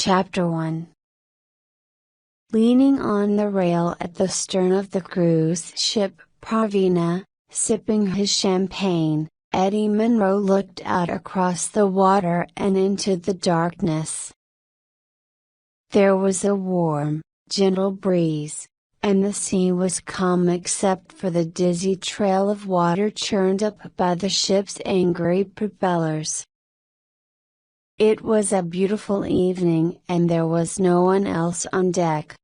Chapter 1. Leaning on the rail at the stern of the cruise ship Pravina, sipping his champagne, Eddie Monroe looked out across the water and into the darkness. There was a warm, gentle breeze, and the sea was calm except for the dizzy trail of water churned up by the ship's angry propellers. It was a beautiful evening and there was no one else on deck.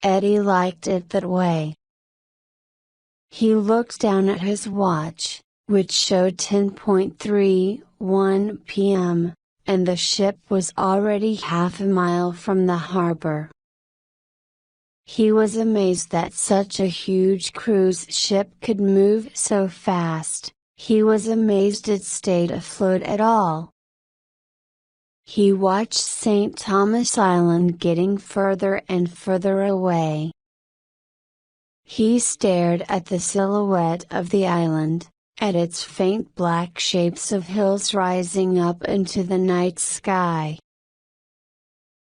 Eddie liked it that way. He looked down at his watch, which showed 10:31 p.m., and the ship was already half a mile from the harbor. He was amazed that such a huge cruise ship could move so fast. He was amazed it stayed afloat at all. He watched St. Thomas Island getting further and further away. He stared at the silhouette of the island, at its faint black shapes of hills rising up into the night sky.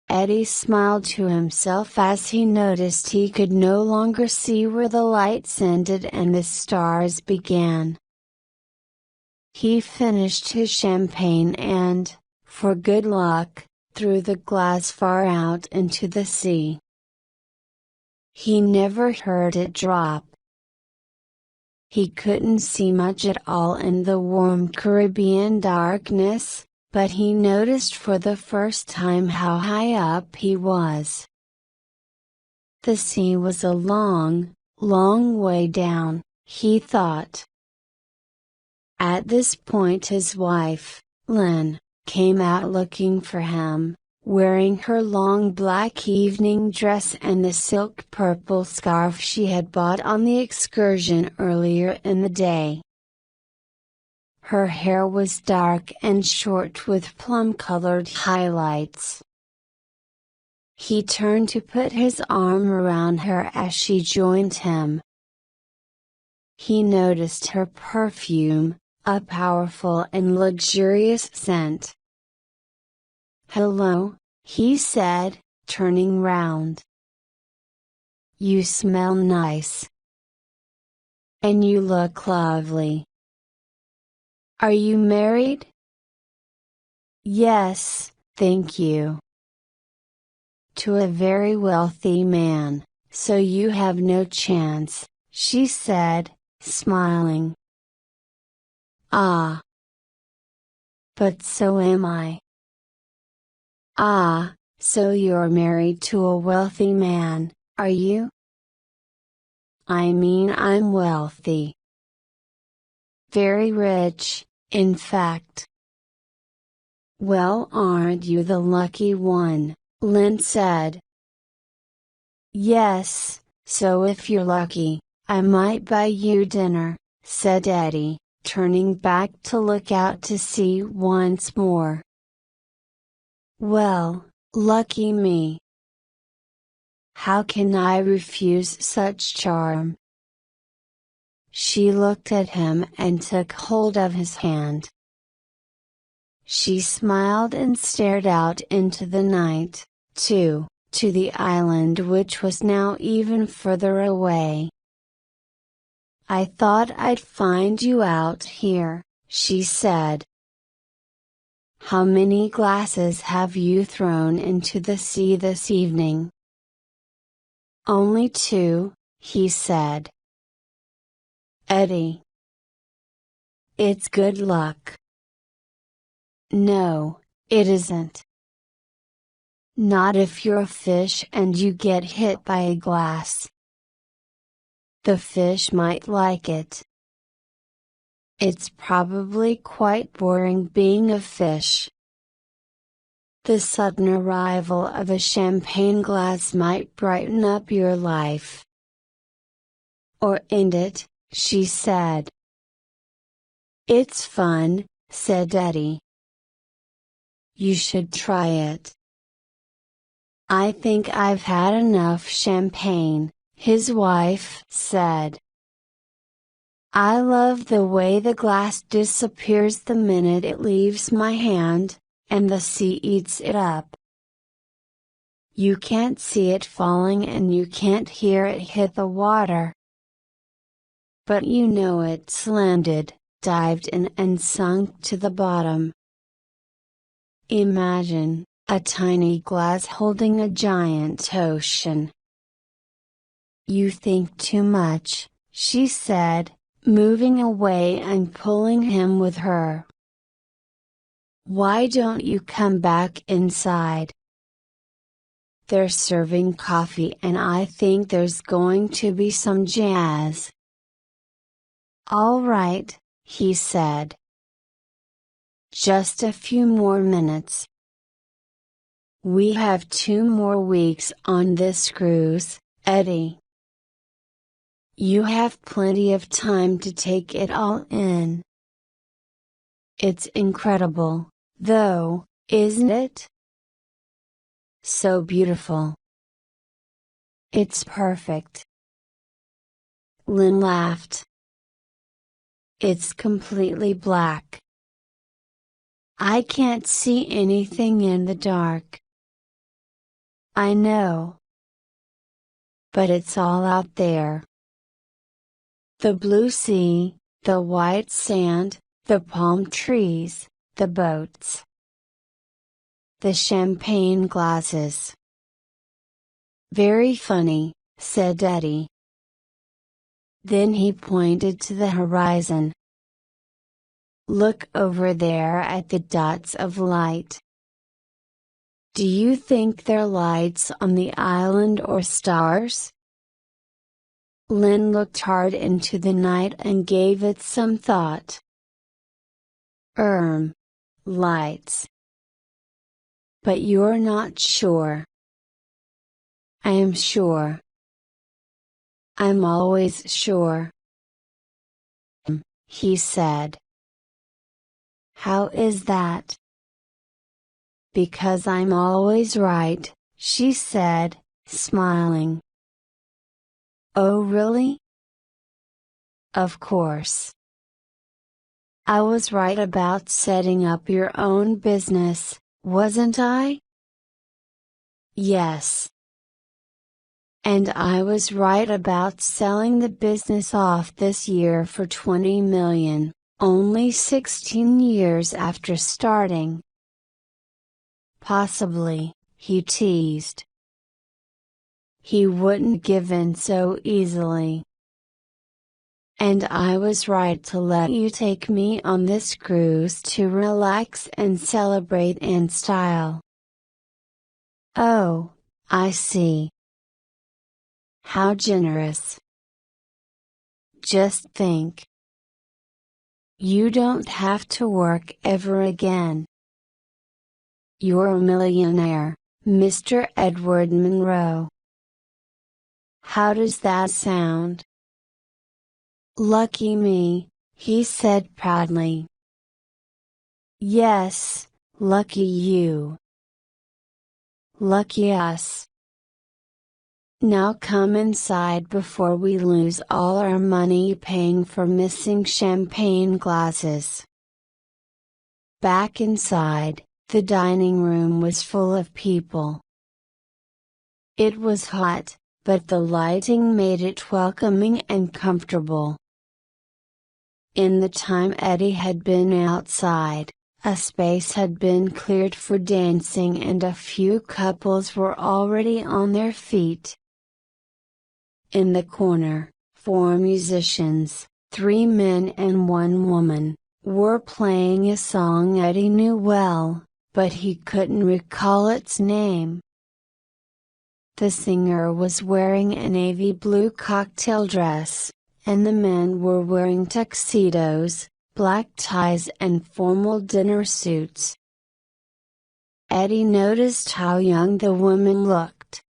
Eddie smiled to himself as he noticed he could no longer see where the lights ended and the stars began. He finished his champagne and, for good luck, threw the glass far out into the sea. He never heard it drop. He couldn't see much at all in the warm Caribbean darkness, but he noticed for the first time how high up he was. The sea was a long, long way down, he thought. At this point his wife, Lynn, came out looking for him, wearing her long black evening dress and the silk purple scarf she had bought on the excursion earlier in the day. Her hair was dark and short with plum-colored highlights. He turned to put his arm around her as she joined him. He noticed her perfume, a powerful and luxurious scent. "Hello," he said, turning round. "You smell nice. And you look lovely. Are you married?" "Yes, thank you. To a very wealthy man, so you have no chance," she said, smiling. "Ah. But so am I." "Ah, so you're married to a wealthy man, are you?" "I mean I'm wealthy. Very rich, in fact." "Well, aren't you the lucky one?" Lynn said. "Yes, so if you're lucky, I might buy you dinner," said Eddie, turning back to look out to sea once more. "Well, lucky me. How can I refuse such charm?" She looked at him and took hold of his hand. She smiled and stared out into the night, to the island which was now even further away. "I thought I'd find you out here," she said. "How many glasses have you thrown into the sea this evening?" "Only 2, he said. "Eddie. It's good luck." "No, it isn't. Not if you're a fish and you get hit by a glass. The fish might like it. It's probably quite boring being a fish. The sudden arrival of a champagne glass might brighten up your life." "Or end it," she said. "It's fun," said Eddie. "You should try it." "I think I've had enough champagne," his wife said. "I love the way the glass disappears the minute it leaves my hand, and the sea eats it up." You can't see it falling and you can't hear it hit the water. But you know it's landed, dived in and sunk to the bottom. Imagine a tiny glass holding a giant ocean. You think too much, she said, moving away and pulling him with her. Why don't you come back inside? They're serving coffee and I think there's going to be some jazz. All right, he said. Just a few more minutes. We have 2 more weeks on this cruise, Eddie. You have plenty of time to take it all in. It's incredible, though, isn't it? So beautiful. It's perfect. Lynn laughed. It's completely black. I can't see anything in the dark. I know. But it's all out there. The blue sea, the white sand, the palm trees, the boats. The champagne glasses. Very funny, said Eddie. Then he pointed to the horizon. Look over there at the dots of light. Do you think they're lights on the island or stars? Lynn looked hard into the night and gave it some thought. Lights. But you're not sure. I am sure. I'm always sure. He said. How is that? Because I'm always right, she said, smiling. Oh really? Of course. I was right about setting up your own business, wasn't I? Yes. And I was right about selling the business off this year for $20 million, only 16 years after starting. Possibly, he teased. He wouldn't give in so easily. And I was right to let you take me on this cruise to relax and celebrate in style. Oh, I see. How generous. Just think. You don't have to work ever again. You're a millionaire, Mr. Edward Monroe. How does that sound? Lucky me, he said proudly. Yes, lucky you. Lucky us. Now come inside before we lose all our money paying for missing champagne glasses. Back inside, the dining room was full of people. It was hot, but the lighting made it welcoming and comfortable. In the time Eddie had been outside, a space had been cleared for dancing and a few couples were already on their feet. In the corner, 4 musicians, 3 men and 1 woman, were playing a song Eddie knew well, but he couldn't recall its name. The singer was wearing a navy blue cocktail dress, and the men were wearing tuxedos, black ties and formal dinner suits. Eddie noticed how young the woman looked.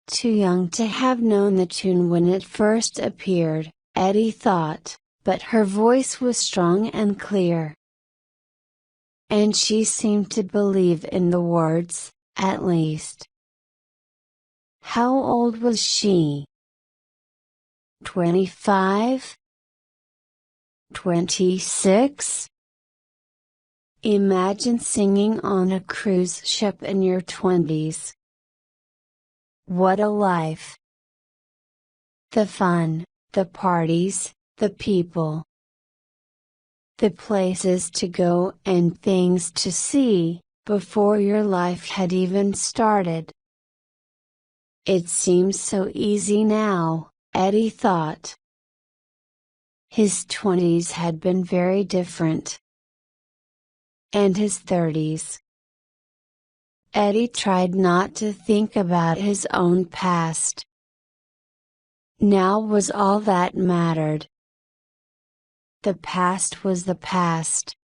Too young to have known the tune when it first appeared, Eddie thought, but her voice was strong and clear. And she seemed to believe in the words, at least. How old was she? 25? 26? Imagine singing on a cruise ship in your 20s, What a life! The fun, the parties, the people, the places to go and things to see, before your life had even started. It seems so easy now, Eddie thought. His 20s had been very different. And his 30s. Eddie tried not to think about his own past. Now was all that mattered. The past was the past.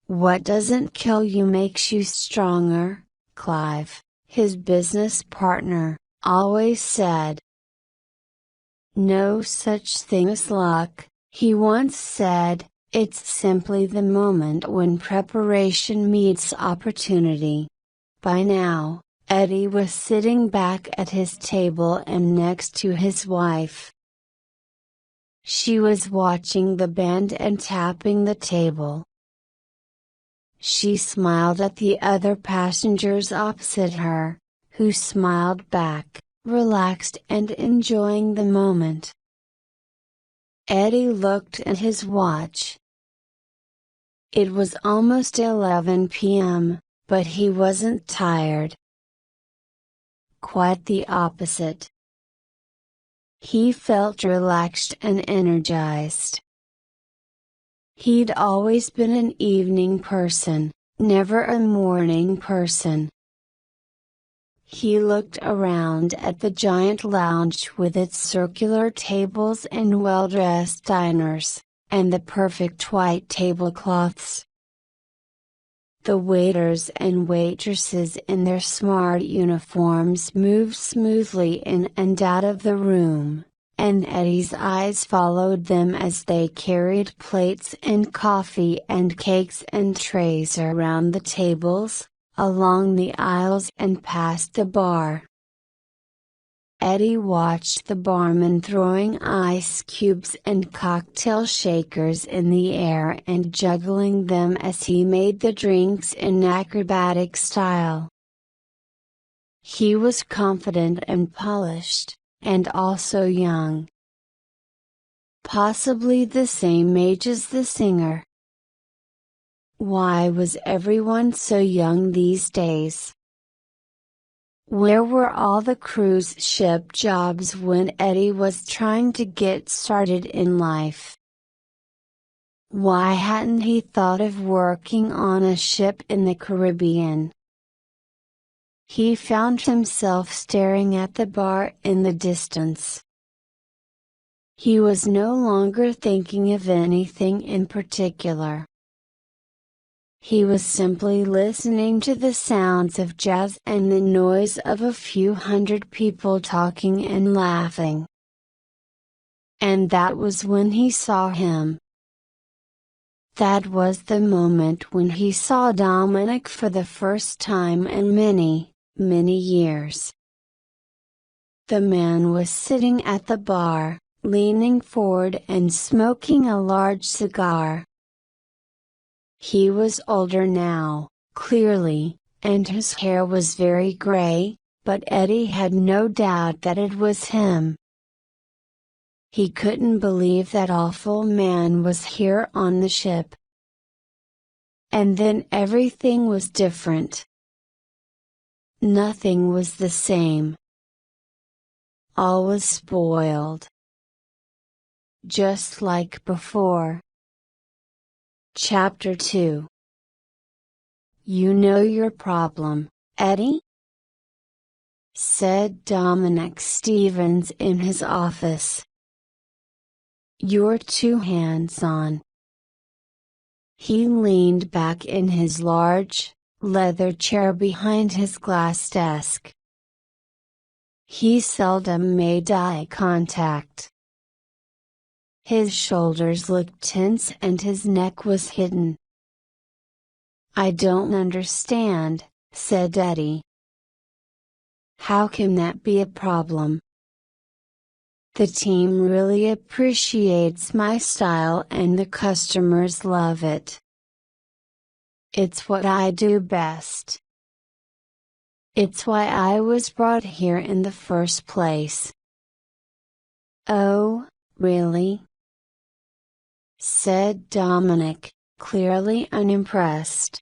What doesn't kill you makes you stronger, Clive, his business partner, always said. No such thing as luck, he once said, it's simply the moment when preparation meets opportunity. By now, Eddie was sitting back at his table and next to his wife. She was watching the band and tapping the table. She smiled at the other passengers opposite her, who smiled back, relaxed and enjoying the moment. Eddie looked at his watch. It was almost 11 p.m., but he wasn't tired. Quite the opposite. He felt relaxed and energized. He'd always been an evening person, never a morning person. He looked around at the giant lounge with its circular tables and well-dressed diners, and the perfect white tablecloths. The waiters and waitresses in their smart uniforms moved smoothly in and out of the room, and Eddie's eyes followed them as they carried plates and coffee and cakes and trays around the tables, along the aisles and past the bar. Eddie watched the barman throwing ice cubes and cocktail shakers in the air and juggling them as he made the drinks in acrobatic style. He was confident and polished, and also young. Possibly the same age as the singer. Why was everyone so young these days? Where were all the cruise ship jobs when Eddie was trying to get started in life? Why hadn't he thought of working on a ship in the Caribbean? He found himself staring at the bar in the distance. He was no longer thinking of anything in particular. He was simply listening to the sounds of jazz and the noise of a few hundred people talking and laughing. And that was when he saw him. That was the moment when he saw Dominic for the first time in many, many years. The man was sitting at the bar, leaning forward and smoking a large cigar. He was older now, clearly, and his hair was very gray, but Eddie had no doubt that it was him. He couldn't believe that awful man was here on the ship. And then everything was different. Nothing was the same. All was spoiled. Just like before. Chapter 2. You know your problem, Eddie? Said Dominic Stevens in his office. You're too hands-on. He leaned back in his large, leather chair behind his glass desk. He seldom made eye contact. His shoulders looked tense and his neck was hidden. I don't understand, said Eddie. How can that be a problem? The team really appreciates my style and the customers love it. It's what I do best. It's why I was brought here in the first place." "Oh, really?" said Dominic, clearly unimpressed.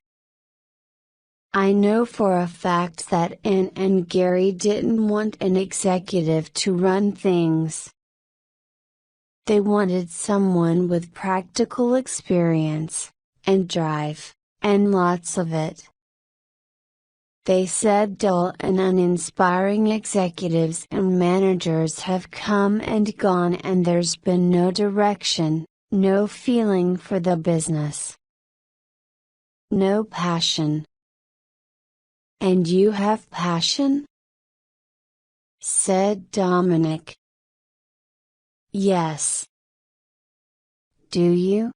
"I know for a fact that Ann and Gary didn't want an executive to run things. They wanted someone with practical experience, and drive, and lots of it. They said dull and uninspiring executives and managers have come and gone and there's been no direction, no feeling for the business. No passion." "And you have passion?" said Dominic. "Yes." "Do you?"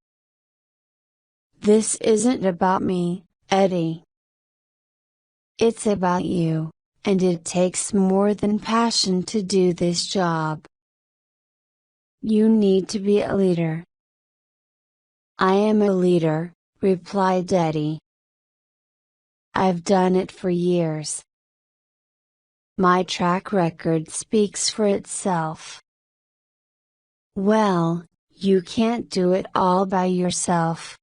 "This isn't about me, Eddie. It's about you, and it takes more than passion to do this job. You need to be a leader." "I am a leader," replied Eddie. "I've done it for years. My track record speaks for itself." "Well, you can't do it all by yourself."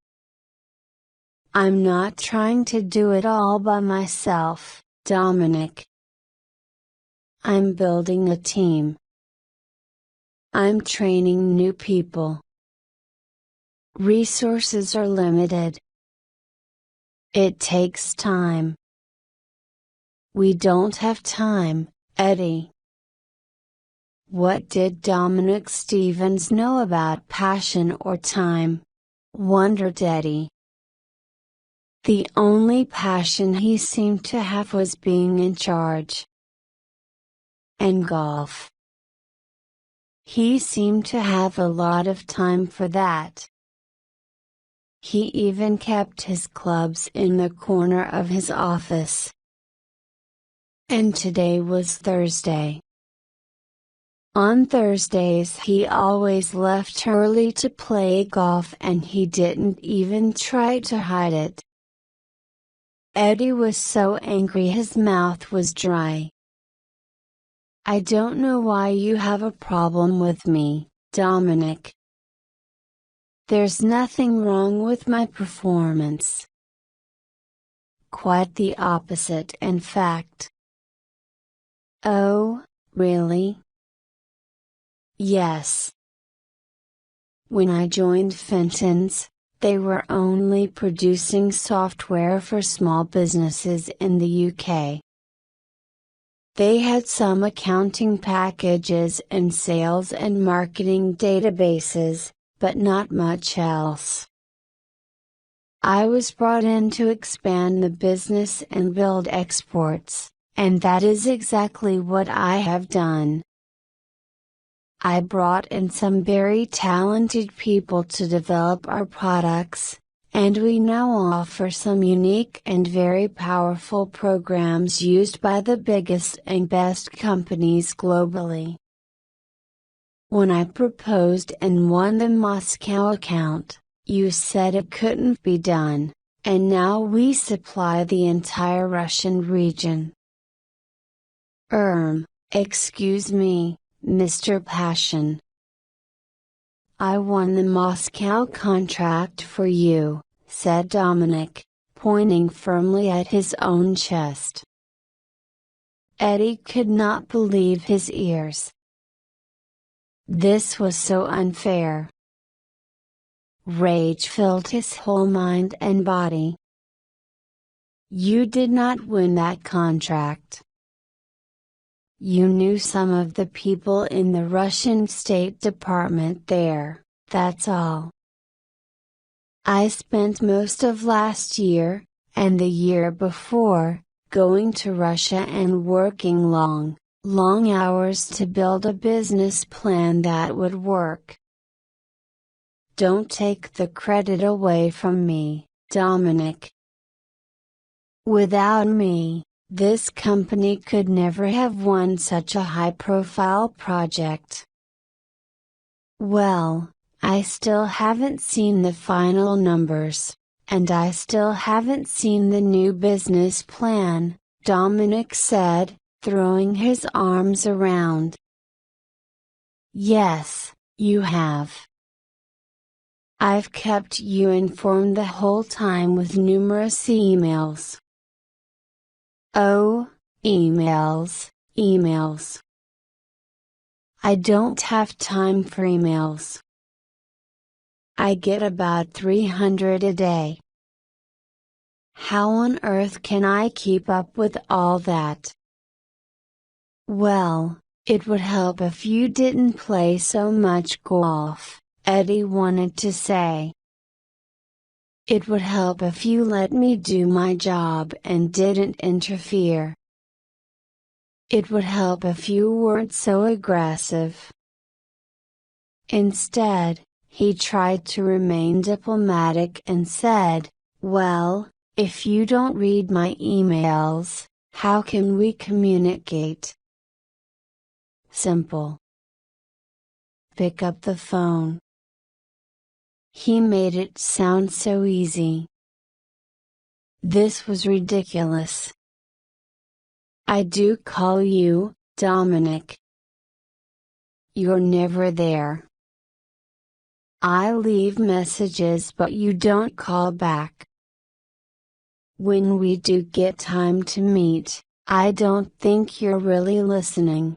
"I'm not trying to do it all by myself, Dominic. I'm building a team. I'm training new people. Resources are limited. It takes time." "We don't have time, Eddie." What did Dominic Stevens know about passion or time? Wondered Eddie. The only passion he seemed to have was being in charge. And golf. He seemed to have a lot of time for that. He even kept his clubs in the corner of his office. And today was Thursday. On Thursdays he always left early to play golf and he didn't even try to hide it. Eddie was so angry his mouth was dry. "I don't know why you have a problem with me, Dominic. There's nothing wrong with my performance. Quite the opposite, in fact." "Oh, really?" "Yes. When I joined Fenton's, they were only producing software for small businesses in the UK. They had some accounting packages and sales and marketing databases, but not much else. I was brought in to expand the business and build exports, and that is exactly what I have done. I brought in some very talented people to develop our products, and we now offer some unique and very powerful programs used by the biggest and best companies globally. When I proposed and won the Moscow account, you said it couldn't be done, and now we supply the entire Russian region." Excuse me, Mr. Passion. "I won the Moscow contract for you," said Dominic, pointing firmly at his own chest. Eddie could not believe his ears. This was so unfair. Rage filled his whole mind and body. "You did not win that contract. You knew some of the people in the Russian State Department there, that's all. I spent most of last year, and the year before, going to Russia and working long, long hours to build a business plan that would work. Don't take the credit away from me, Dominic. Without me, this company could never have won such a high-profile project." "Well, I still haven't seen the final numbers, and I still haven't seen the new business plan," Dominic said, throwing his arms around. Yes, you have. I've kept you informed the whole time with numerous emails. Oh, emails, emails. I don't have time for emails. I get about 300 a day. How on earth can I keep up with all that? Well, it would help if you didn't play so much golf, Eddie wanted to say. It would help if you let me do my job and didn't interfere. It would help if you weren't so aggressive. Instead, he tried to remain diplomatic and said, well, if you don't read my emails, how can we communicate? Simple. Pick up the phone. He made it sound so easy. This was ridiculous. I do call you, Dominic. You're never there. I leave messages but you don't call back. When we do get time to meet, I don't think you're really listening.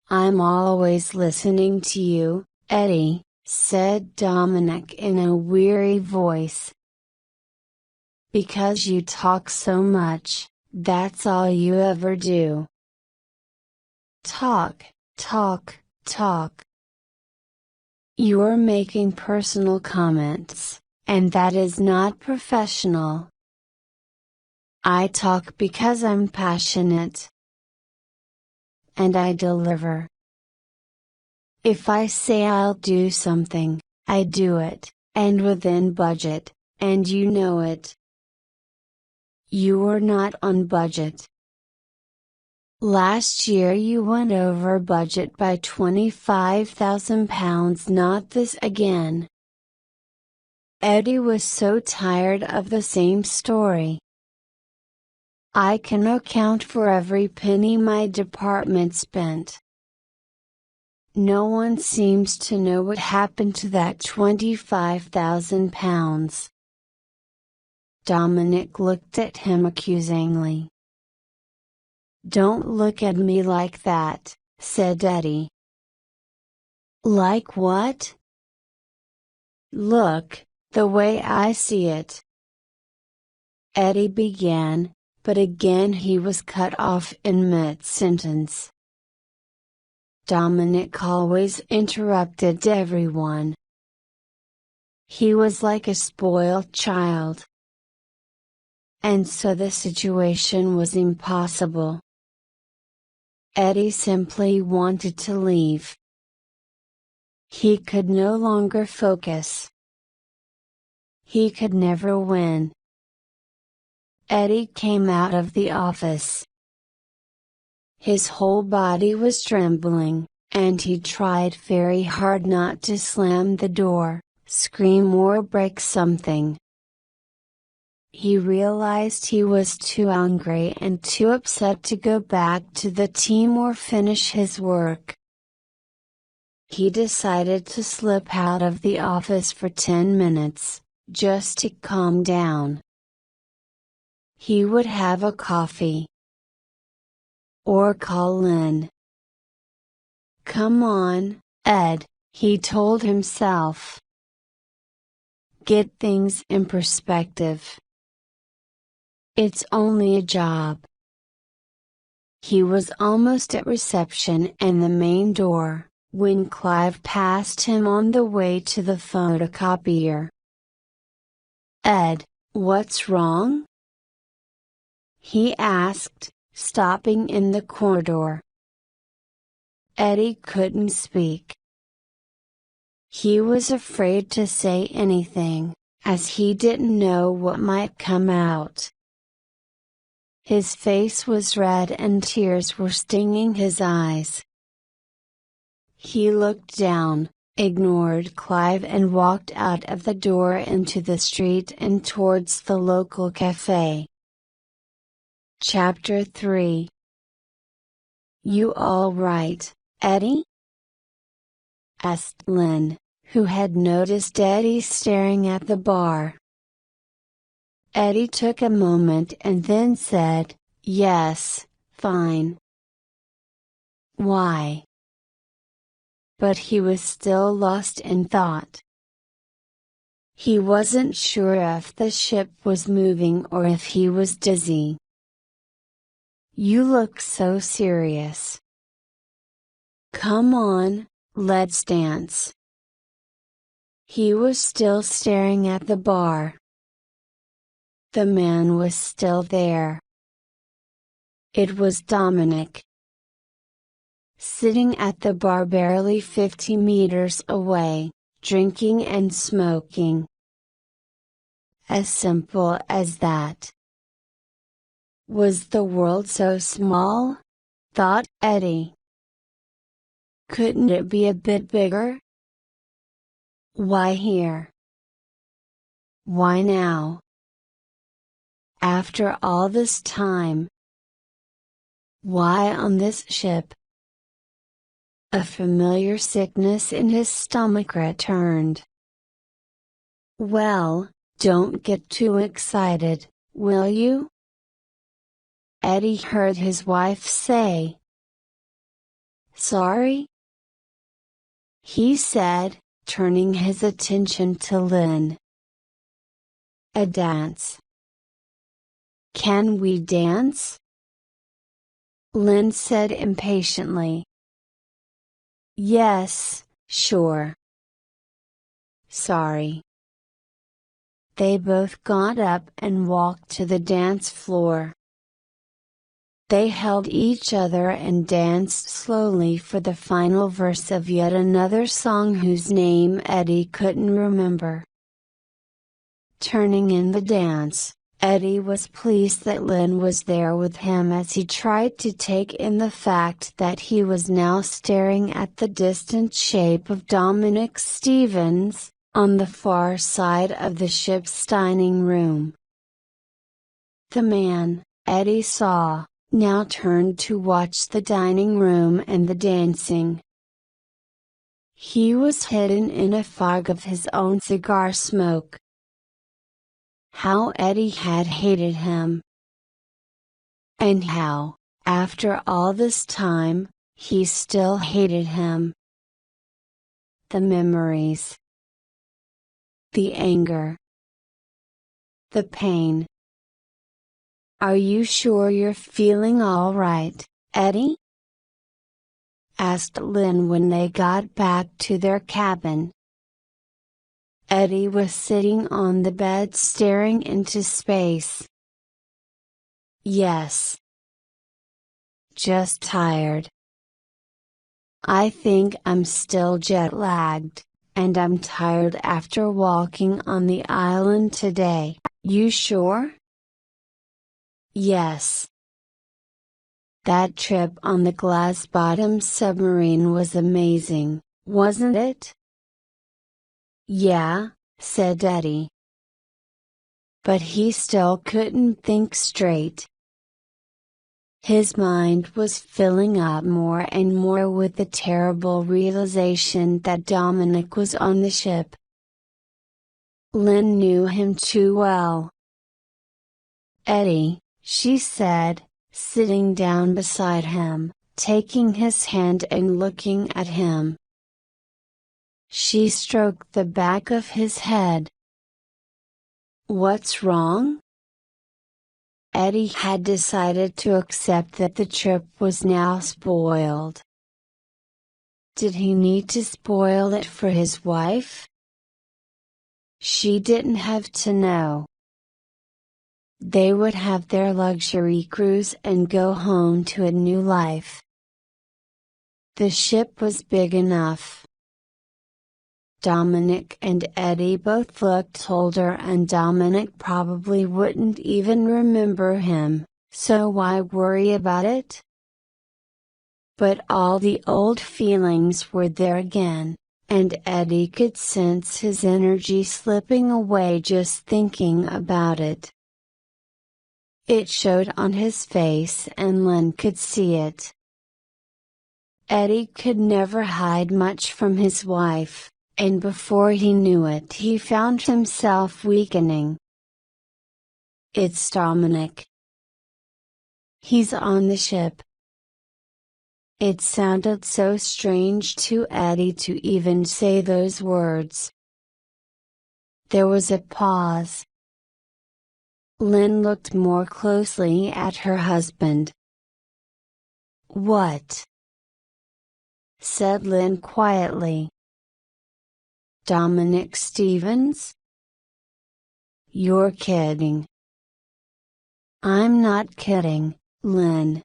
I'm always listening to you, Eddie, said Dominic in a weary voice. Because you talk so much, that's all you ever do. Talk, talk, talk. You're making personal comments, and that is not professional. I talk because I'm passionate. And I deliver. If I say I'll do something, I do it, and within budget, and you know it. You are not on budget. Last year you went over budget by £25,000, not this again. Eddie was so tired of the same story. I can account for every penny my department spent. No one seems to know what happened to that £25,000. Dominic looked at him accusingly. Don't look at me like that, said Eddie. Like what? Look, the way I see it. Eddie began, but again he was cut off in mid-sentence. Dominic always interrupted everyone. He was like a spoiled child. And so the situation was impossible. Eddie simply wanted to leave. He could no longer focus. He could never win. Eddie came out of the office. His whole body was trembling, and he tried very hard not to slam the door, scream or break something. He realized he was too angry and too upset to go back to the team or finish his work. He decided to slip out of the office for 10 minutes, just to calm down. He would have a coffee. Or call Lynn. Come on, Ed, he told himself. Get things in perspective. It's only a job. He was almost at reception and the main door, when Clive passed him on the way to the photocopier. Ed, what's wrong? He asked, stopping in the corridor. Eddie couldn't speak. He was afraid to say anything, as he didn't know what might come out. His face was red and tears were stinging his eyes. He looked down, ignored Clive and walked out of the door into the street and towards the local cafe. Chapter 3. You all right, Eddie? Asked Lynn, who had noticed Eddie staring at the bar. Eddie took a moment and then said, "Yes, fine." Why? But he was still lost in thought. He wasn't sure if the ship was moving or if he was dizzy. "You look so serious." "Come on, let's dance." He was still staring at the bar. The man was still there. It was Dominic. Sitting at the bar barely 50 meters away, drinking and smoking. As simple as that. Was the world so small? Thought Eddie. Couldn't it be a bit bigger? Why here? Why now? After all this time? Why on this ship? A familiar sickness in his stomach returned. "Well, don't get too excited, will you?" Eddie heard his wife say. "Sorry?" he said, turning his attention to Lynn. "A dance. Can we dance?" Lynn said impatiently. "Yes, sure." "Sorry." They both got up and walked to the dance floor. They held each other and danced slowly for the final verse of yet another song whose name Eddie couldn't remember. Turning in the dance, Eddie was pleased that Lynn was there with him as he tried to take in the fact that he was now staring at the distant shape of Dominic Stevens, on the far side of the ship's dining room. The man, Eddie saw, now turned to watch the dining room and the dancing. He was hidden in a fog of his own cigar smoke. How Eddie had hated him. And how, after all this time, he still hated him. The memories. The anger. The pain. "Are you sure you're feeling all right, Eddie?" asked Lynn when they got back to their cabin. Eddie was sitting on the bed staring into space. "Yes. Just tired. I think I'm still jet-lagged, and I'm tired after walking on the island today." "You sure?" "Yes. That trip on the glass-bottom submarine was amazing, wasn't it?" "Yeah," said Eddie. But he still couldn't think straight. His mind was filling up more and more with the terrible realization that Dominic was on the ship. Lynn knew him too well. "Eddie," she said, sitting down beside him, taking his hand and looking at him. She stroked the back of his head. "What's wrong?" Eddie had decided to accept that the trip was now spoiled. Did he need to spoil it for his wife? She didn't have to know. They would have their luxury cruise and go home to a new life. The ship was big enough. Dominic and Eddie both looked older and Dominic probably wouldn't even remember him, so why worry about it? But all the old feelings were there again, and Eddie could sense his energy slipping away just thinking about it. It showed on his face and Lynn could see it. Eddie could never hide much from his wife, and before he knew it he found himself weakening. "It's Dominic. He's on the ship." It sounded so strange to Eddie to even say those words. There was a pause. Lynn looked more closely at her husband. "What?" said Lynn quietly. "Dominic Stevens?" "You're kidding." "I'm not kidding, Lynn."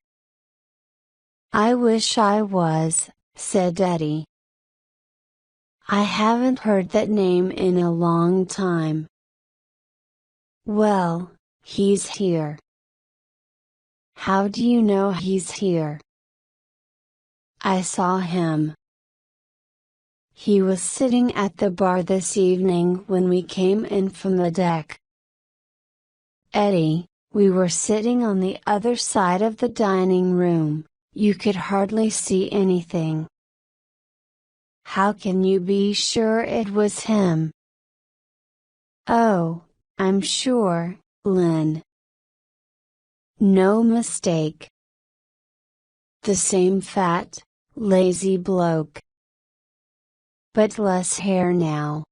"I wish I was," said Eddie. "I haven't heard that name in a long time." "Well, he's here." "How do you know he's here?" "I saw him. He was sitting at the bar this evening when we came in from the deck." "Eddie, we were sitting on the other side of the dining room. You could hardly see anything." "How can you be sure it was him?" "Oh, I'm sure, Lynn. No mistake. The same fat, lazy bloke. But less hair now.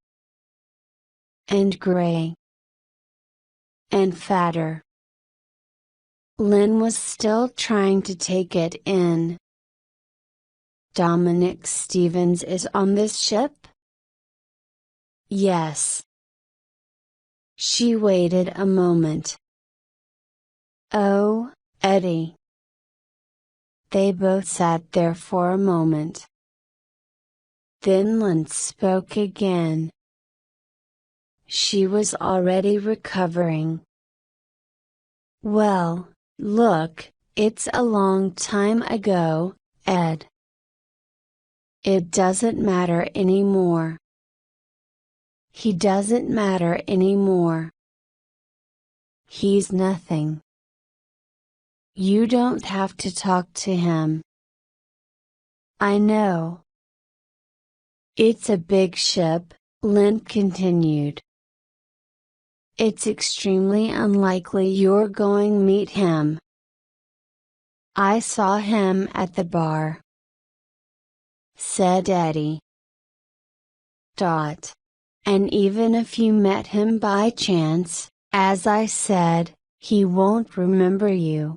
And gray. And fatter." Lynn was still trying to take it in. "Dominic Stevens is on this ship?" "Yes." She waited a moment. "Oh, Eddie." They both sat there for a moment. Then Lynn spoke again. She was already recovering. "Well, look, it's a long time ago, Ed. It doesn't matter anymore." "He doesn't matter anymore. He's nothing. You don't have to talk to him." "I know." "It's a big ship," Lynn continued. "It's extremely unlikely you're going to meet him." "I saw him at the bar," said Eddie. "And even if you met him by chance, as I said, he won't remember you."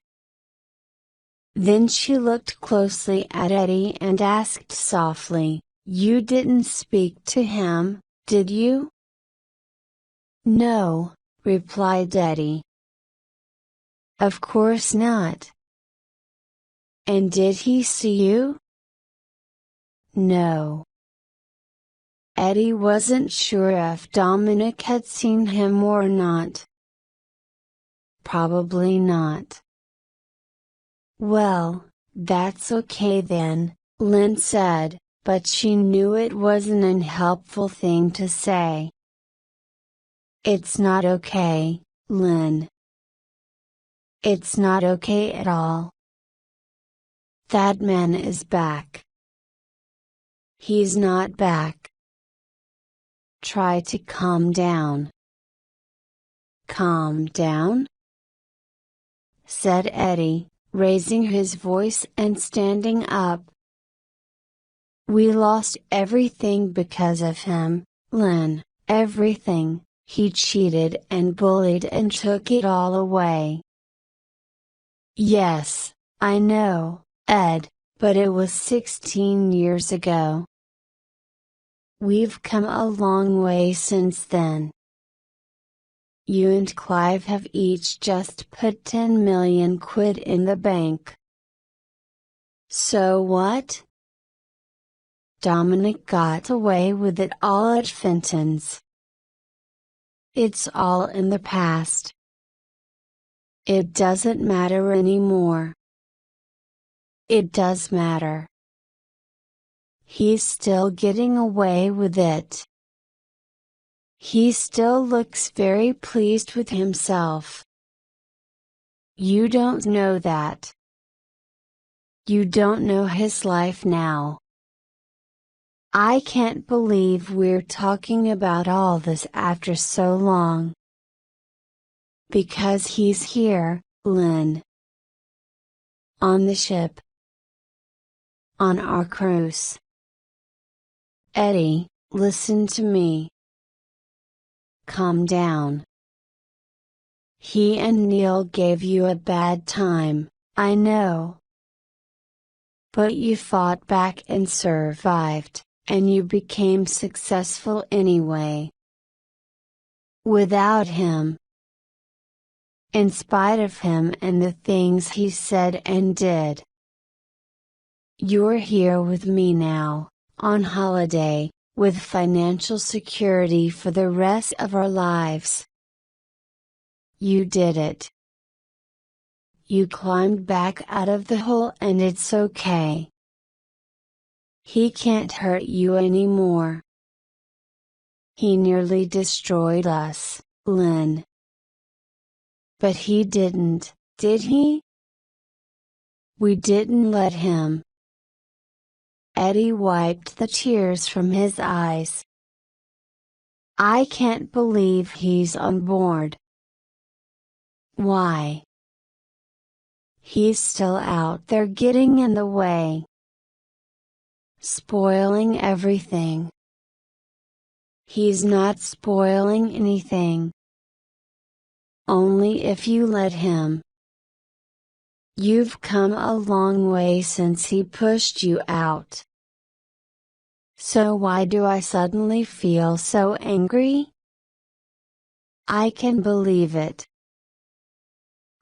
Then she looked closely at Eddie and asked softly, "You didn't speak to him, did you?" "No," replied Eddie. "Of course not." "And did he see you?" "No." Eddie wasn't sure if Dominic had seen him or not. Probably not. "Well, that's okay then," Lynn said, but she knew it was an unhelpful thing to say. "It's not okay, Lynn. It's not okay at all. That man is back." "He's not back." "Try to calm down." "Calm down?" said Eddie, raising his voice and standing up. "We lost everything because of him, Lynn, everything. He cheated and bullied and took it all away." "Yes, I know, Ed, but it was 16 years ago. We've come a long way since then. You and Clive have each just put 10 million quid in the bank." "So what?" "Dominic got away with it all at Fenton's. It's all in the past. It doesn't matter anymore." "It does matter. He's still getting away with it. He still looks very pleased with himself." You don't know that. You don't know his life now. I can't believe we're talking about all this after so long. Because he's here, Lynn. On the ship. On our cruise. Eddie, listen to me. Calm down. He and Neil gave you a bad time, I know. But you fought back and survived, and you became successful anyway. Without him. In spite of him and the things he said and did. You're here with me now, on holiday, with financial security for the rest of our lives. You did it. You climbed back out of the hole and it's okay. He can't hurt you anymore. He nearly destroyed us, Lynn. But he didn't, did he? We didn't let him. Eddie wiped the tears from his eyes. I can't believe he's on board. Why? He's still out there getting in the way. Spoiling everything. He's not spoiling anything. Only if you let him. You've come a long way since he pushed you out. So why do I suddenly feel so angry? I can believe it.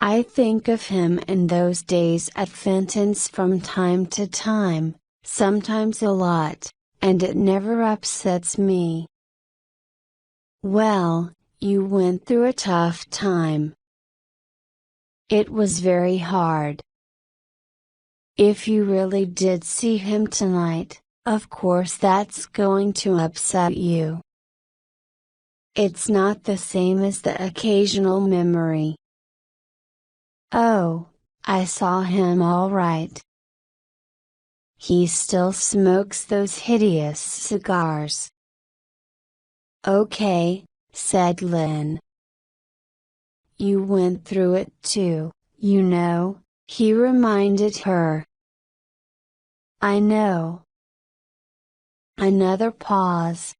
I think of him and those days at Fenton's from time to time, sometimes a lot, and it never upsets me. Well, you went through a tough time. It was very hard. If you really did see him tonight, of course that's going to upset you. It's not the same as the occasional memory. Oh, I saw him all right. He still smokes those hideous cigars. Okay, said Lynn. You went through it too, you know, he reminded her. I know. Another pause.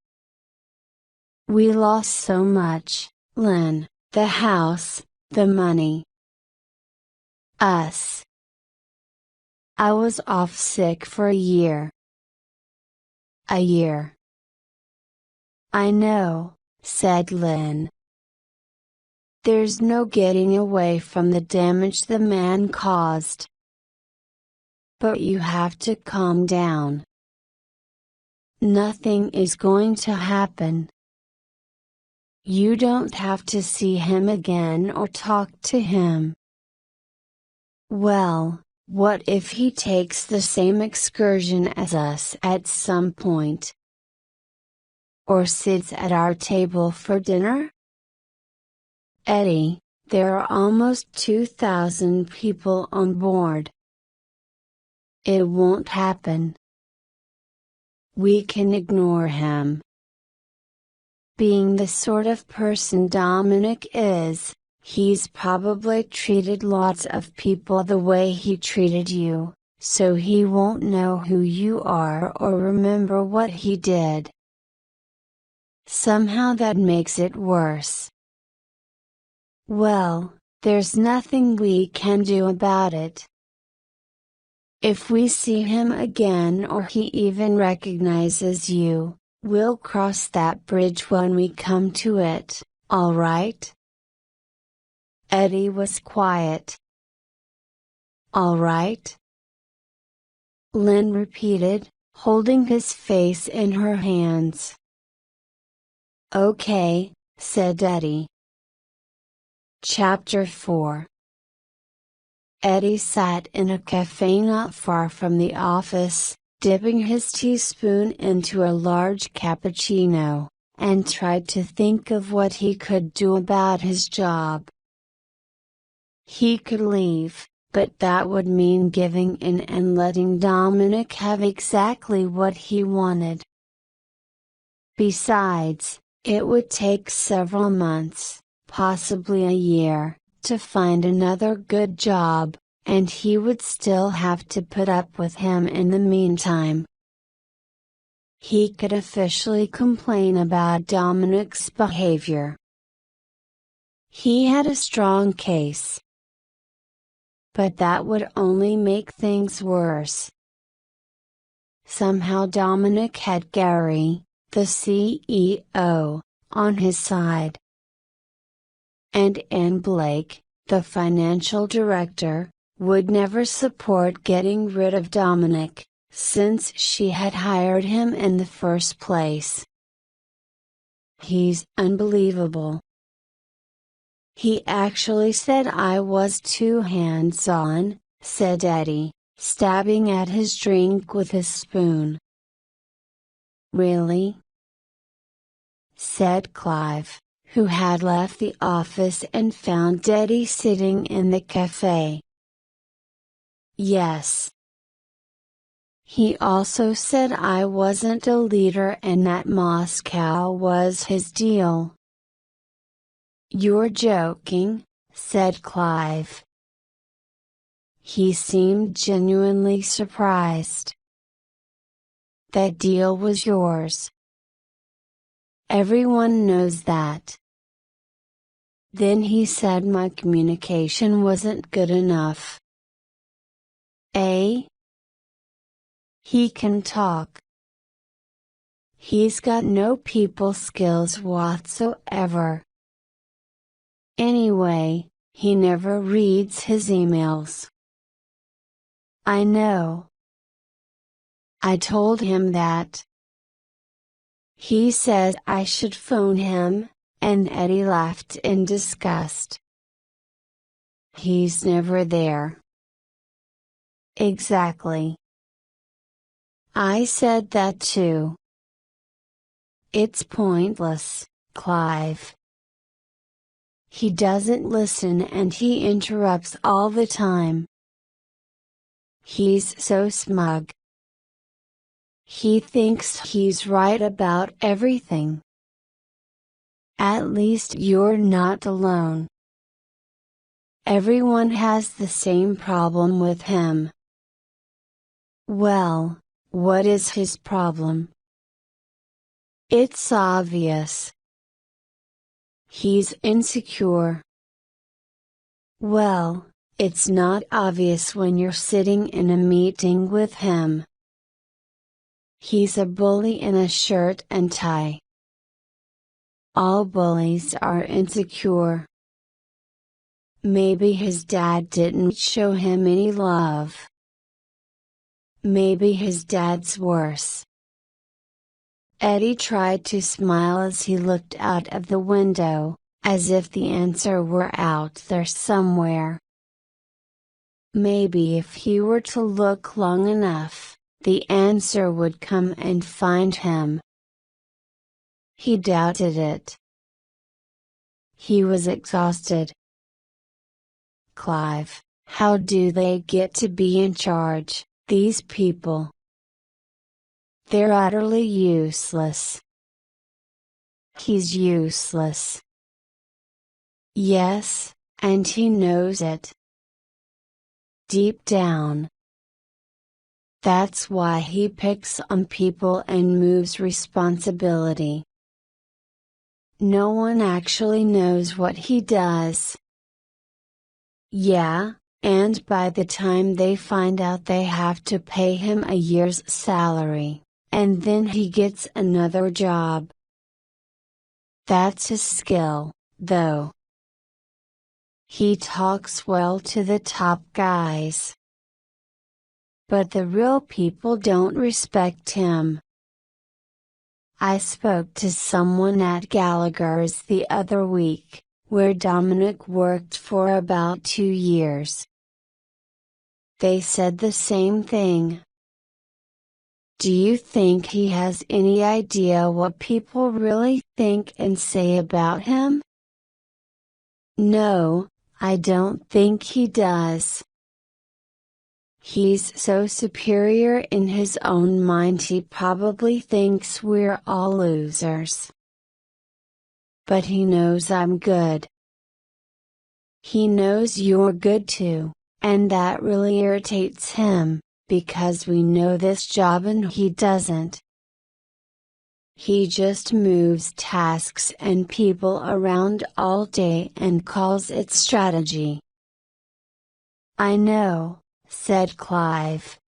We lost so much, Lynn, the house, the money. Us. I was off sick for a year. A year. I know, said Lynn. There's no getting away from the damage the man caused. But you have to calm down. Nothing is going to happen. You don't have to see him again or talk to him. Well, what if he takes the same excursion as us at some point? Or sits at our table for dinner? Eddie, there are almost 2,000 people on board. It won't happen. We can ignore him. Being the sort of person Dominic is, he's probably treated lots of people the way he treated you, so he won't know who you are or remember what he did. Somehow that makes it worse. Well, there's nothing we can do about it. If we see him again or he even recognizes you, we'll cross that bridge when we come to it, all right? Eddie was quiet. All right? Lynn repeated, holding his face in her hands. Okay, said Eddie. Chapter 4. Eddie sat in a cafe not far from the office, dipping his teaspoon into a large cappuccino, and tried to think of what he could do about his job. He could leave, but that would mean giving in and letting Dominic have exactly what he wanted. Besides, it would take several months, possibly a year, to find another good job, and he would still have to put up with him in the meantime. He could officially complain about Dominic's behavior. He had a strong case. But that would only make things worse. Somehow Dominic had Gary, the CEO, on his side. And Ann Blake, the financial director, would never support getting rid of Dominic, since she had hired him in the first place. He's unbelievable. He actually said I was too hands-on, said Eddie, stabbing at his drink with his spoon. Really? Said Clive, who had left the office and found Eddie sitting in the cafe. Yes. He also said I wasn't a leader and that Moscow was his deal. You're joking, said Clive. He seemed genuinely surprised. That deal was yours. Everyone knows that. Then he said my communication wasn't good enough. Eh? He can talk. He's got no people skills whatsoever. Anyway, he never reads his emails. I know. I told him that. He said I should phone him, and Eddie laughed in disgust. He's never there. Exactly. I said that too. It's pointless, Clive. He doesn't listen and he interrupts all the time. He's so smug. He thinks he's right about everything. At least you're not alone. Everyone has the same problem with him. Well, what is his problem? It's obvious. He's insecure. Well, it's not obvious when you're sitting in a meeting with him. He's a bully in a shirt and tie. All bullies are insecure. Maybe his dad didn't show him any love. Maybe his dad's worse. Eddie tried to smile as he looked out of the window, as if the answer were out there somewhere. Maybe if he were to look long enough, the answer would come and find him. He doubted it. He was exhausted. Clive, how do they get to be in charge, these people? They're utterly useless. He's useless. Yes, and he knows it. Deep down. That's why he picks on people and moves responsibility. No one actually knows what he does. Yeah, and by the time they find out they have to pay him a year's salary, and then he gets another job. That's his skill, though. He talks well to the top guys. But the real people don't respect him. I spoke to someone at Gallagher's the other week, where Dominic worked for about 2 years. They said the same thing. Do you think he has any idea what people really think and say about him? No, I don't think he does. He's so superior in his own mind he probably thinks we're all losers. But he knows I'm good. He knows you're good too, and that really irritates him, because we know this job and he doesn't. He just moves tasks and people around all day and calls it strategy. I know, said Clive.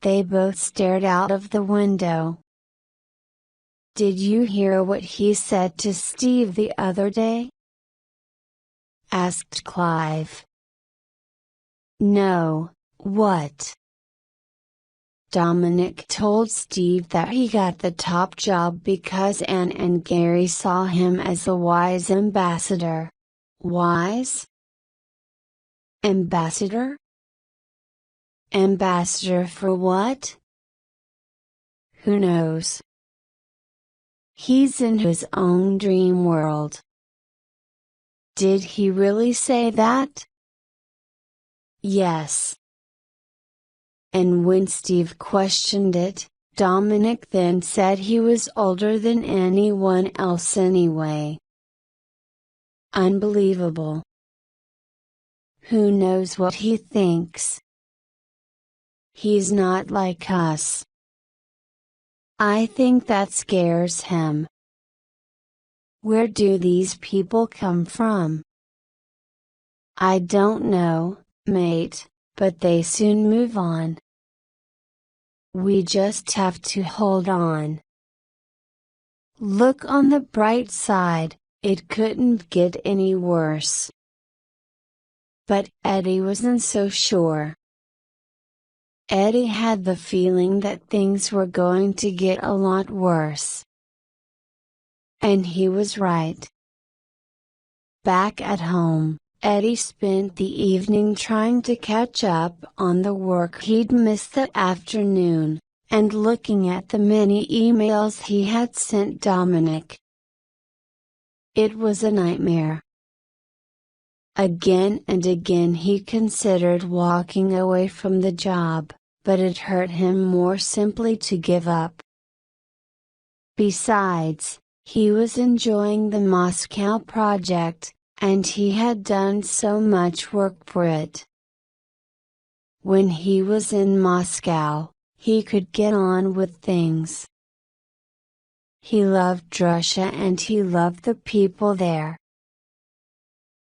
They both stared out of the window. Did you hear what he said to Steve the other day? Asked Clive. No, what? Dominic told Steve that he got the top job because Anne and Gary saw him as a wise ambassador. Wise? Ambassador? Ambassador for what? Who knows? He's in his own dream world. Did he really say that? Yes. And when Steve questioned it, Dominic then said he was older than anyone else anyway. Unbelievable. Who knows what he thinks? He's not like us. I think that scares him. Where do these people come from? I don't know, mate, but they soon move on. We just have to hold on. Look on the bright side, it couldn't get any worse. But Eddie wasn't so sure. Eddie had the feeling that things were going to get a lot worse. And he was right. Back at home, Eddie spent the evening trying to catch up on the work he'd missed that afternoon, and looking at the many emails he had sent Dominic. It was a nightmare. Again and again he considered walking away from the job, but it hurt him more simply to give up. Besides, he was enjoying the Moscow project, and he had done so much work for it. When he was in Moscow, he could get on with things. He loved Russia and he loved the people there.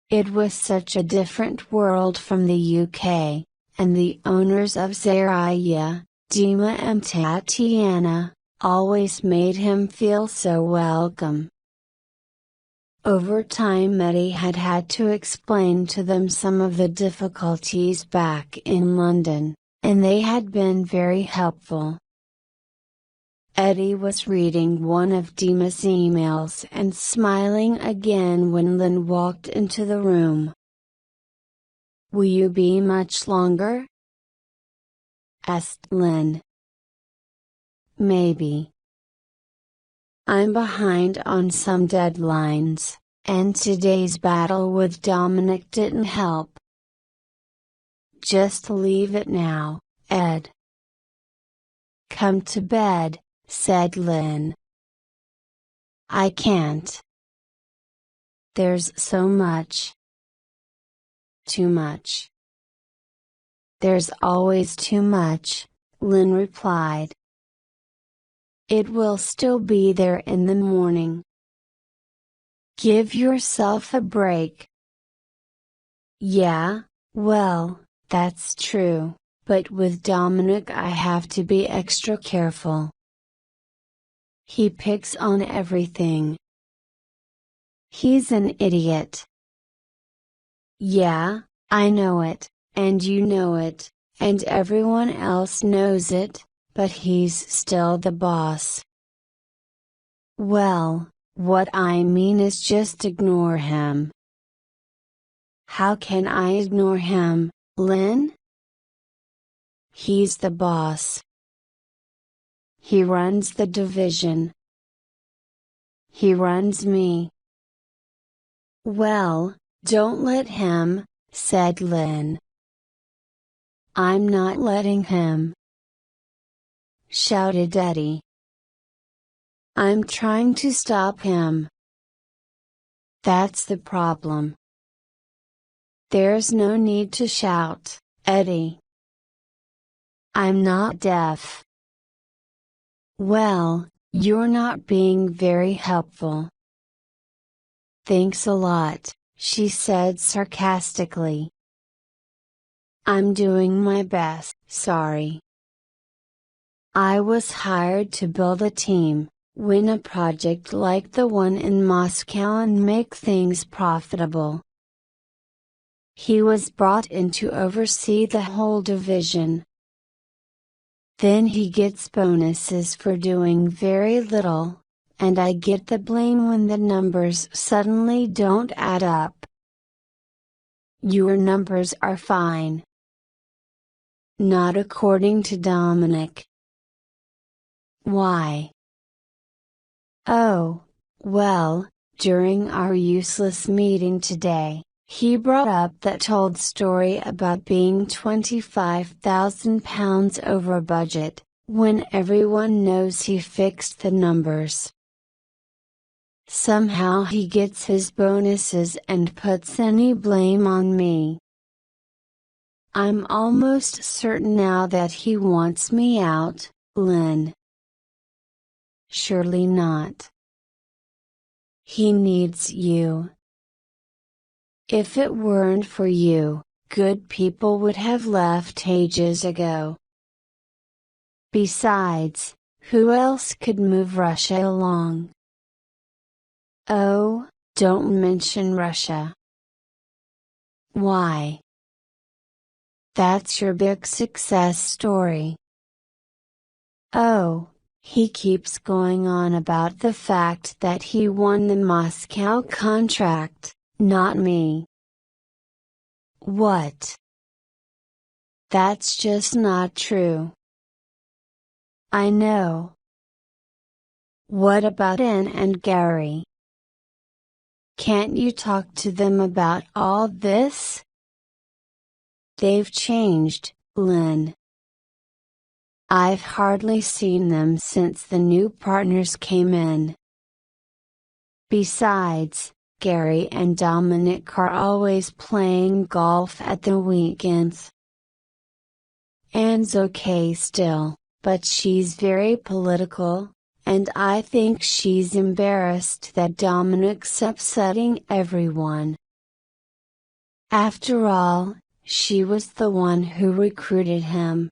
It was such a different world from the UK, and the owners of Zarya, Dima and Tatiana, always made him feel so welcome. Over time Eddie had had to explain to them some of the difficulties back in London, and they had been very helpful. Eddie was reading one of Dima's emails and smiling again when Lynn walked into the room. "Will you be much longer?" asked Lynn. "Maybe. I'm behind on some deadlines, and today's battle with Dominic didn't help." "Just leave it now, Ed." "Come to bed," said Lynn. "I can't. There's so much. Too much." "There's always too much," Lynn replied. "It will still be there in the morning. Give yourself a break." "Yeah, well, that's true, but with Dominic I have to be extra careful. He picks on everything. He's an idiot." "Yeah, I know it, and you know it, and everyone else knows it, but he's still the boss." "Well, what I mean is just ignore him." "How can I ignore him, Lynn?" "He's the boss. He runs the division. He runs me." "Well, Don't let him, said Lynn. I'm not letting him, shouted Eddie. I'm trying to stop him. That's the problem. There's no need to shout, Eddie. I'm not deaf. Well, you're not being very helpful. Thanks a lot, she said sarcastically. I'm doing my best, sorry. I was hired to build a team, win a project like the one in Moscow and make things profitable. He was brought in to oversee the whole division. Then he gets bonuses for doing very little, and I get the blame when the numbers suddenly don't add up. Your numbers are fine. Not according to Dominic. Why? Oh, well, during our useless meeting today, he brought up that old story about being £25,000 over budget, when everyone knows he fixed the numbers. Somehow he gets his bonuses and puts any blame on me. I'm almost certain now that he wants me out, Lynn. Surely not. He needs you. If it weren't for you, good people would have left ages ago. Besides, who else could move Russia along? Oh, don't mention Russia. Why? That's your big success story. Oh, he keeps going on about the fact that he won the Moscow contract, not me. What? That's just not true. I know. What about Ann and Gary? Can't you talk to them about all this? They've changed, Lynn. I've hardly seen them since the new partners came in. Besides, Gary and Dominic are always playing golf at the weekends. Anne's okay still, but she's very political, and I think she's embarrassed that Dominic's upsetting everyone. After all, she was the one who recruited him.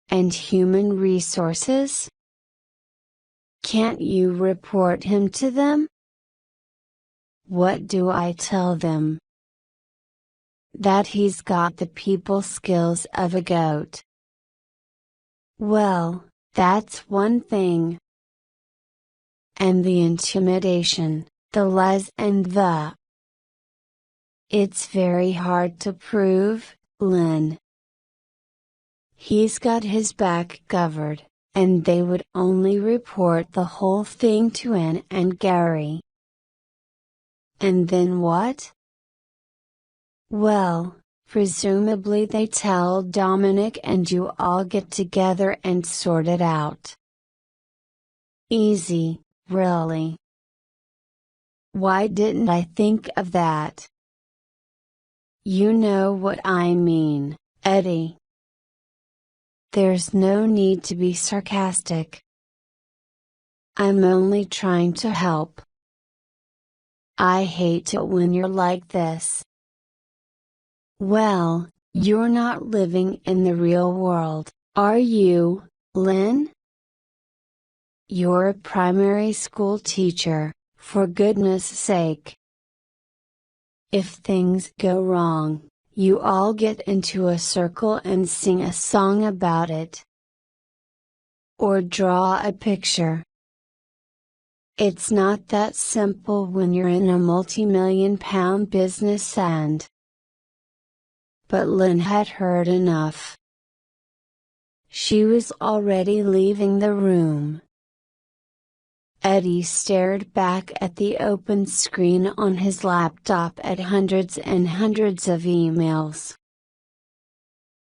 And human resources? Can't you report him to them? What do I tell them? That he's got the people skills of a goat. Well, that's one thing. And the intimidation, the lies and the... It's very hard to prove, Lynn. He's got his back covered, and they would only report the whole thing to Ann and Gary. And then what? Well, presumably they tell Dominic and you all get together and sort it out. Easy, really. Why didn't I think of that? You know what I mean, Eddie. There's no need to be sarcastic. I'm only trying to help. I hate it when you're like this. Well, you're not living in the real world, are you, Lynn? You're a primary school teacher, for goodness sake. If things go wrong, you all get into a circle and sing a song about it. Or draw a picture. It's not that simple when you're in a multi-million-pound business and... But Lynn had heard enough. She was already leaving the room. Eddie stared back at the open screen on his laptop at hundreds and hundreds of emails.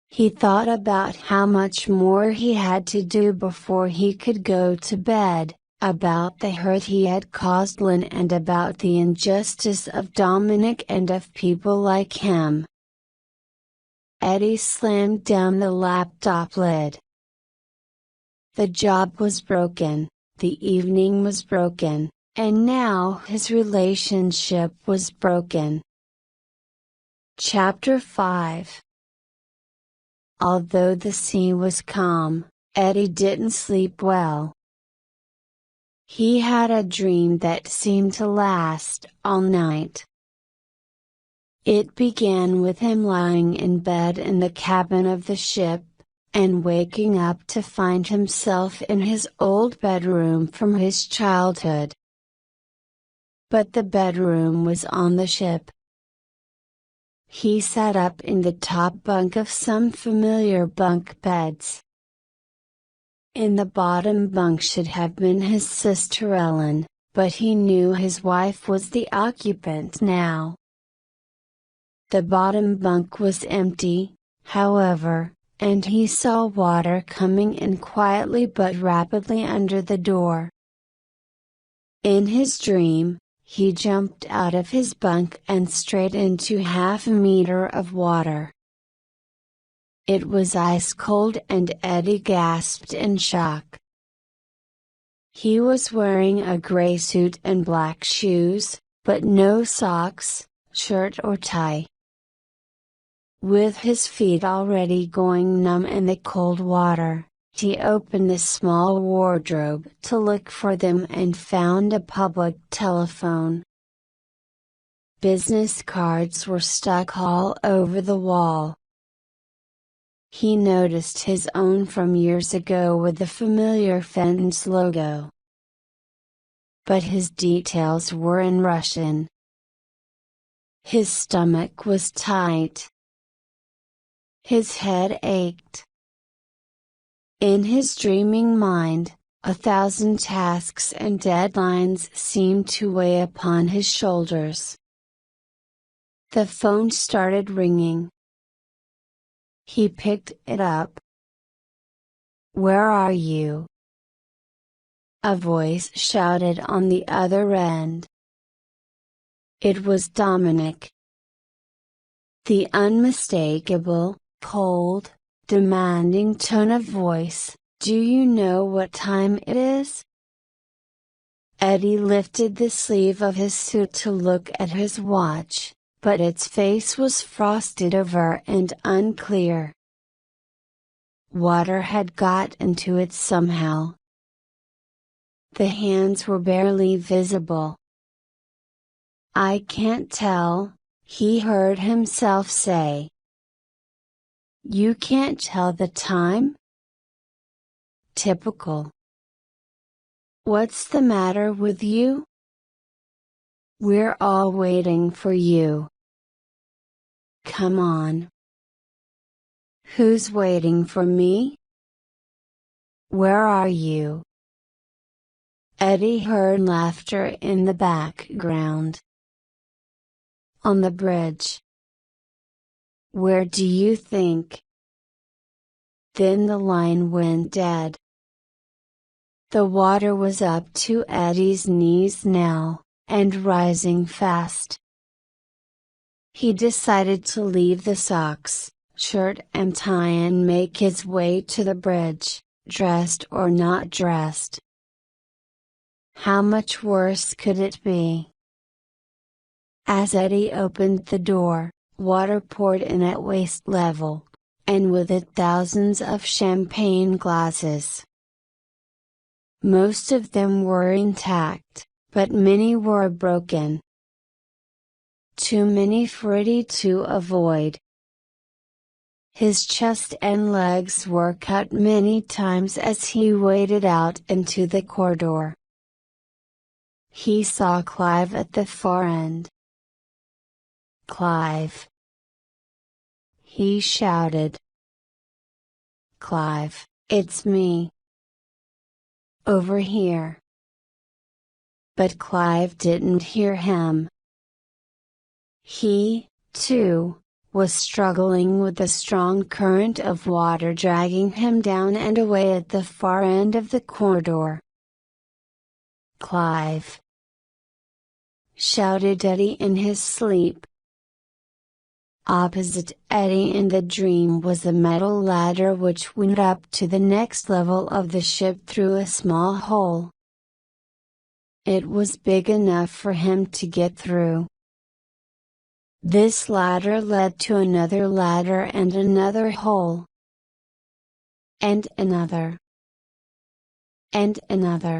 He thought about how much more he had to do before he could go to bed, about the hurt he had caused Lynn and about the injustice of Dominic and of people like him. Eddie slammed down the laptop lid. The job was broken, the evening was broken, and now his relationship was broken. Chapter 5. Although the sea was calm, Eddie didn't sleep well. He had a dream that seemed to last all night. It began with him lying in bed in the cabin of the ship, and waking up to find himself in his old bedroom from his childhood. But the bedroom was on the ship. He sat up in the top bunk of some familiar bunk beds. In the bottom bunk should have been his sister Ellen, but he knew his wife was the occupant now. The bottom bunk was empty, however, and he saw water coming in quietly but rapidly under the door. In his dream, he jumped out of his bunk and straight into half a meter of water. It was ice cold and Eddie gasped in shock. He was wearing a gray suit and black shoes, but no socks, shirt or tie. With his feet already going numb in the cold water, he opened the small wardrobe to look for them and found a public telephone. Business cards were stuck all over the wall. He noticed his own from years ago with the familiar Fenton's logo. But his details were in Russian. His stomach was tight. His head ached. In his dreaming mind, 1,000 tasks and deadlines seemed to weigh upon his shoulders. The phone started ringing. He picked it up. "Where are you?" a voice shouted on the other end. It was Dominic. The unmistakable, cold, demanding tone of voice, "Do you know what time it is?" Eddie lifted the sleeve of his suit to look at his watch, but its face was frosted over and unclear. Water had got into it somehow. The hands were barely visible. "I can't tell," he heard himself say. "You can't tell the time?" Typical. "What's the matter with you?" "We're all waiting for you." "Come on." "Who's waiting for me?" "Where are you?" Eddie heard laughter in the background. "On the bridge." "Where do you think?" Then the line went dead. The water was up to Eddie's knees now, and rising fast. He decided to leave the socks, shirt and tie and make his way to the bridge, dressed or not dressed. How much worse could it be? As Eddie opened the door, water poured in at waist level, and with it thousands of champagne glasses. Most of them were intact, but many were broken. Too many for Eddie to avoid. His chest and legs were cut many times as he waded out into the corridor. He saw Clive at the far end. "Clive!" he shouted. " 'Clive, it's me. Over here. but Clive didn't hear him. He, too, was struggling with the strong current of water dragging him down and away at the far end of the corridor. "Clive!" shouted Eddie in his sleep. Opposite Eddie in the dream was a metal ladder which went up to the next level of the ship through a small hole. It was big enough for him to get through. This ladder led to another ladder and another hole. And another. And another.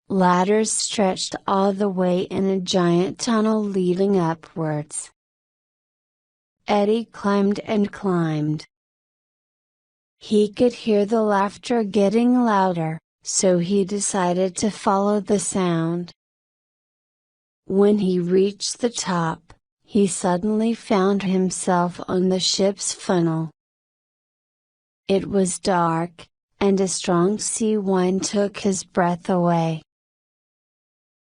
Ladders stretched all the way in a giant tunnel leading upwards. Eddie climbed and climbed. He could hear the laughter getting louder, so he decided to follow the sound. When he reached the top, he suddenly found himself on the ship's funnel. It was dark, and a strong sea wind took his breath away.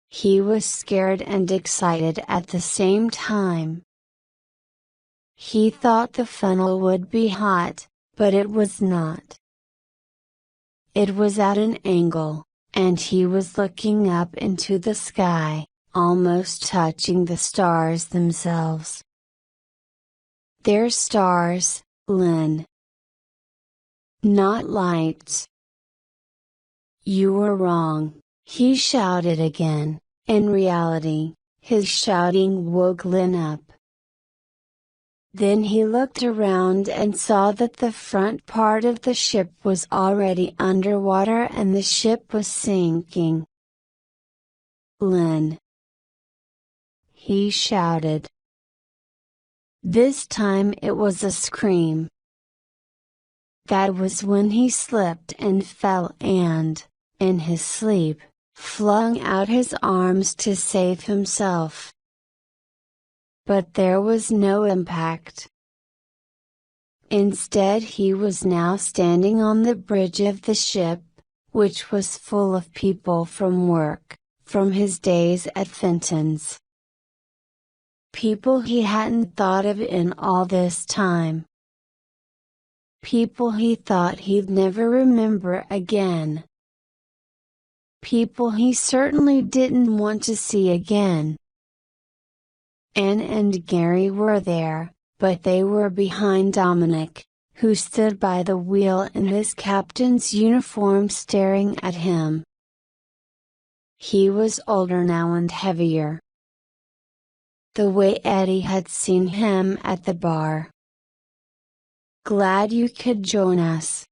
He was scared and excited at the same time. He thought the funnel would be hot, but it was not. It was at an angle, and he was looking up into the sky, almost touching the stars themselves. "They're stars, Lynn. Not lights." "You were wrong," he shouted again. In reality, his shouting woke Lynn up. Then he looked around and saw that the front part of the ship was already underwater and the ship was sinking. "Lynn!" he shouted. This time it was a scream. That was when he slipped and fell and, in his sleep, flung out his arms to save himself. But there was no impact. Instead he was now standing on the bridge of the ship, which was full of people from work, from his days at Fenton's. People he hadn't thought of in all this time. People he thought he'd never remember again. People he certainly didn't want to see again. Anne and Gary were there, but they were behind Dominic, who stood by the wheel in his captain's uniform staring at him. He was older now and heavier. The way Eddie had seen him at the bar. "Glad you could join us.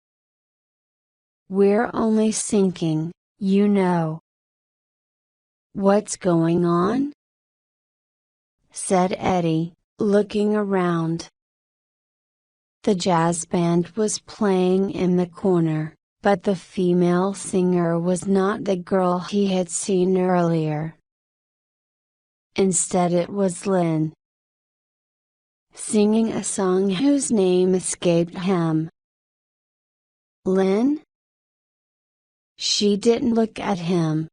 We're only sinking, you know." "What's going on?" said Eddie, looking around. The jazz band was playing in the corner, but the female singer was not the girl he had seen earlier. Instead it was Lynn, singing a song whose name escaped him. Lynn? She didn't look at him.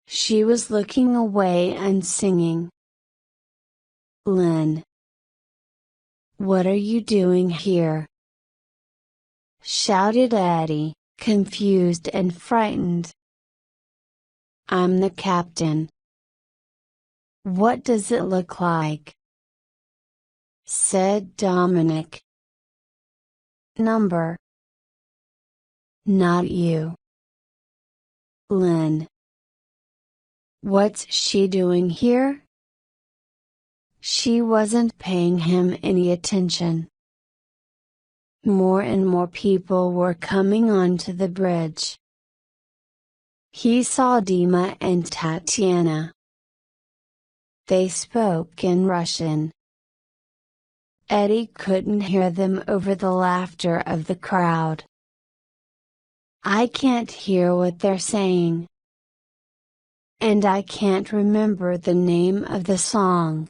She was looking away and singing. "Lynn. What are you doing here?" shouted Eddie, confused and frightened. "I'm the captain." "What does it look like?" said Dominic. "Number." "Not you." "Lynn. What's she doing here?" She wasn't paying him any attention. More and more people were coming onto the bridge. He saw Dima and Tatiana. They spoke in Russian. Eddie couldn't hear them over the laughter of the crowd. "I can't hear what they're saying. And I can't remember the name of the song."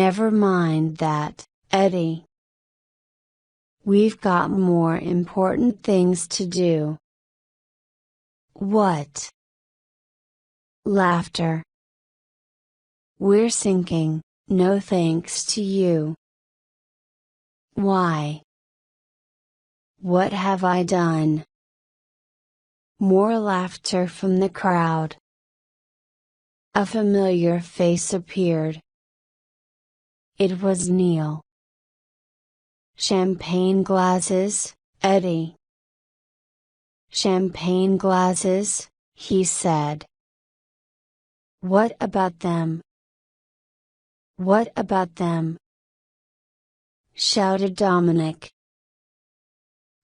"Never mind that, Eddie. We've got more important things to do." What? Laughter. We're sinking, no thanks to you. Why? What have I done? More laughter from the crowd. A familiar face appeared. It was Neil. Champagne glasses, Eddie. Champagne glasses, he said. What about them? What about them? Shouted Dominic.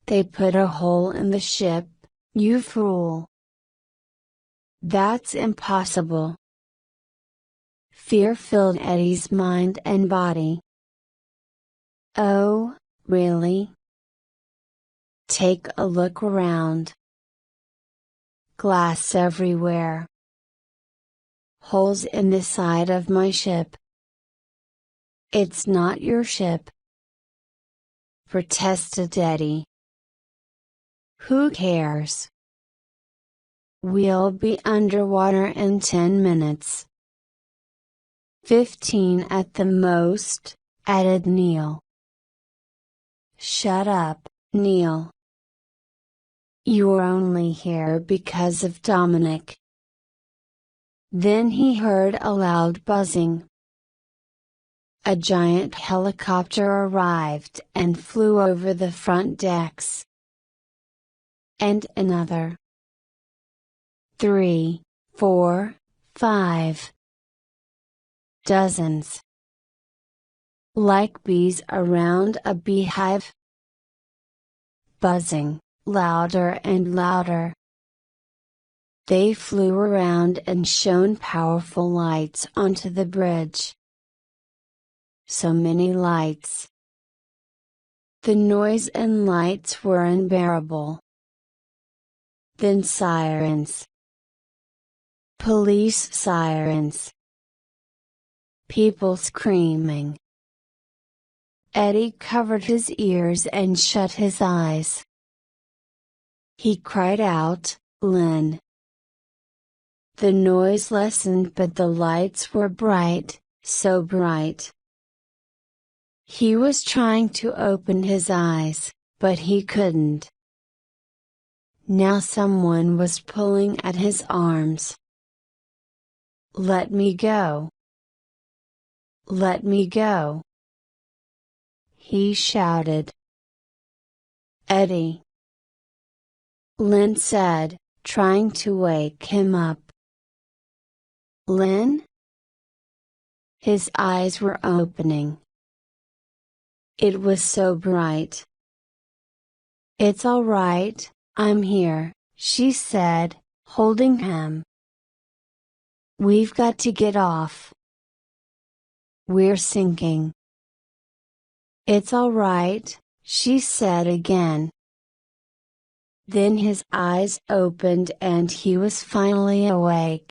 They put a hole in the ship, you fool. That's impossible. Fear filled Eddie's mind and body. Oh, really? Take a look around. Glass everywhere. Holes in the side of my ship. It's not your ship, protested Eddie. Who cares? We'll be underwater in 10 minutes. 15 at the most, added Neil. Shut up, Neil. You're only here because of Dominic. Then he heard a loud buzzing. A giant helicopter arrived and flew over the front decks. And another. 3, 4, 5. Dozens. Like bees around a beehive. Buzzing, louder and louder. They flew around and shone powerful lights onto the bridge. So many lights. The noise and lights were unbearable. Then sirens. Police sirens. People screaming. Eddie covered his ears and shut his eyes. He cried out, "Lynn!" The noise lessened but the lights were bright, so bright. He was trying to open his eyes, but he couldn't. Now someone was pulling at his arms. "Let me go! Let me go!" he shouted. "Eddie!" Lynn said, trying to wake him up. "Lynn?" His eyes were opening. It was so bright. "It's all right, I'm here," she said, holding him. "We've got to get off. We're sinking." "It's all right," she said again. Then his eyes opened and he was finally awake.